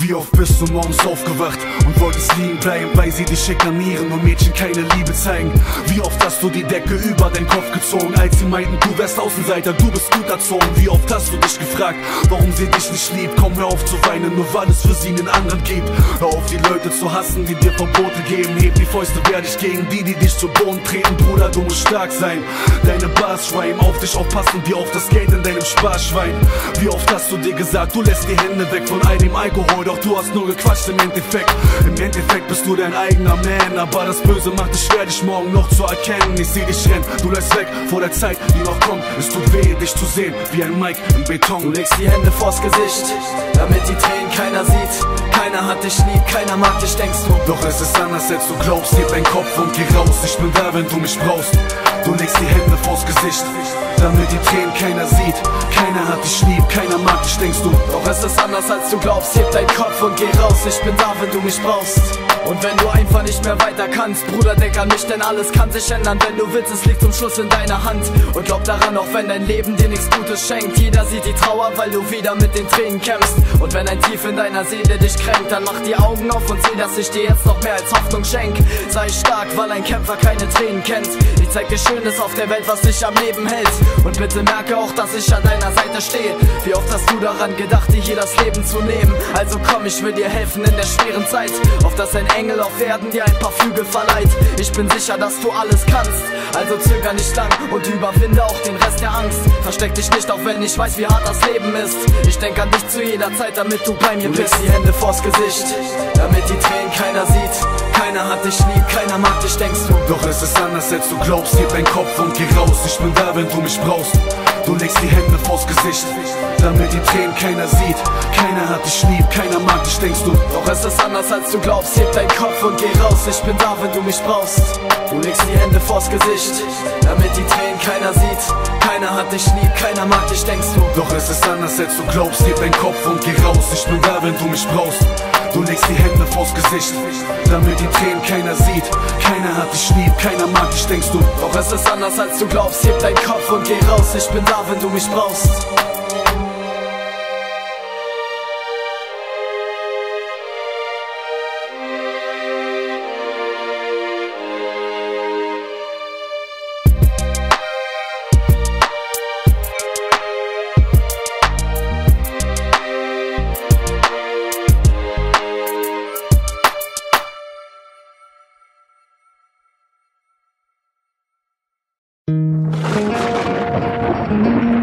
Wie oft bist du morgens aufgewacht und wolltest liegen bleiben, weil sie dich schikanieren und Mädchen keine Liebe zeigen? Wie oft hast du die Decke über deinen Kopf gezogen, als sie meinten, du wärst Außenseiter, du bist gut erzogen? Wie oft hast du dich gefragt, warum sie dich nicht liebt? Komm, hör auf zu weinen, nur weil es für sie einen anderen gibt. Hör auf, die Leute zu hassen, die dir Verbote geben. Heb die Fäuste, wehr dich gegen die dich zu Boden treten. Bruder, du musst stark sein. Deine Bars schreiben, auf dich aufpassen, wie auf das Geld in deinem Sparschwein. Wie oft hast du dir gesagt, du lässt die Hände weg von all dem Alkohol, doch du hast nur gequatscht im Endeffekt. Im Endeffekt bist du dein eigener Man, aber das Böse macht es schwer, dich morgen noch zu erkennen. Ich seh dich rennen, du lässt weg vor der Zeit, die noch kommt. Es tut weh, dich zu sehen, wie ein Mike im Beton. Du legst die Hände vors Gesicht, damit die Tränen keiner sieht. Keiner hat dich lieb, keiner mag dich, denkst du. Doch es ist anders, als du glaubst. Heb dein Kopf und geh raus, ich bin da, wenn du mich brauchst. Du legst die Hände vors Gesicht, damit die Tränen keiner sieht. Keiner hat dich lieb, keiner mag dich, denkst du. Doch es ist anders, als du glaubst. Heb deinen Kopf und geh raus, ich bin da, wenn du mich brauchst. Und wenn du einfach nicht mehr weiter kannst, Bruder, denk an mich, denn alles kann sich ändern. Wenn du willst, es liegt zum Schluss in deiner Hand. Und glaub daran, auch wenn dein Leben dir nichts Gutes schenkt. Jeder sieht die Trauer, weil du wieder mit den Tränen kämpfst. Und wenn ein Tief in deiner Seele dich kränkt, dann mach die Augen auf und seh, dass ich dir jetzt noch mehr als Hoffnung schenk. Sei stark, weil ein Kämpfer keine Tränen kennt. Ich zeig dir Schönes auf der Welt, was dich am Leben hält. Und bitte merke auch, dass ich an deiner Seite stehe. Wie oft hast du daran gedacht, dir hier das Leben zu nehmen? Also komm, ich will dir helfen in der schweren Zeit, auf dass ein Engel auf Erden dir ein paar Flügel verleiht. Ich bin sicher, dass du alles kannst, also zöger nicht lang und überwinde auch den Rest der Angst. Versteck dich nicht, auch wenn ich weiß, wie hart das Leben ist. Ich denk an dich zu jeder Zeit, damit du bei mir bist. Du legst die Hände vors Gesicht, damit die Tränen keiner sieht. Keiner hat dich lieb, keiner mag dich, denkst du. Doch es ist anders, als du glaubst. Heb deinen Kopf und geh raus, ich bin da, wenn du mich brauchst. Du legst die Hände vors Gesicht, damit die Tränen keiner sieht. Keiner hat dich lieb, keiner mag dich, denkst du. Doch es ist anders, als du glaubst. Heb deinen Kopf und geh raus, ich bin da, wenn du mich brauchst. Du legst die Hände vors Gesicht, damit die Tränen keiner sieht. Keiner hat dich lieb, keiner mag dich, denkst du. Doch es ist anders, als du glaubst. Heb deinen Kopf und geh raus, ich bin da, wenn du mich brauchst. Du legst die Hände vors Gesicht, damit die Tränen keiner sieht. Keiner hat dich lieb, keiner mag dich, denkst du. Doch es ist anders, als du glaubst. Heb deinen Kopf und geh raus, ich bin da, wenn du mich brauchst. Thank you.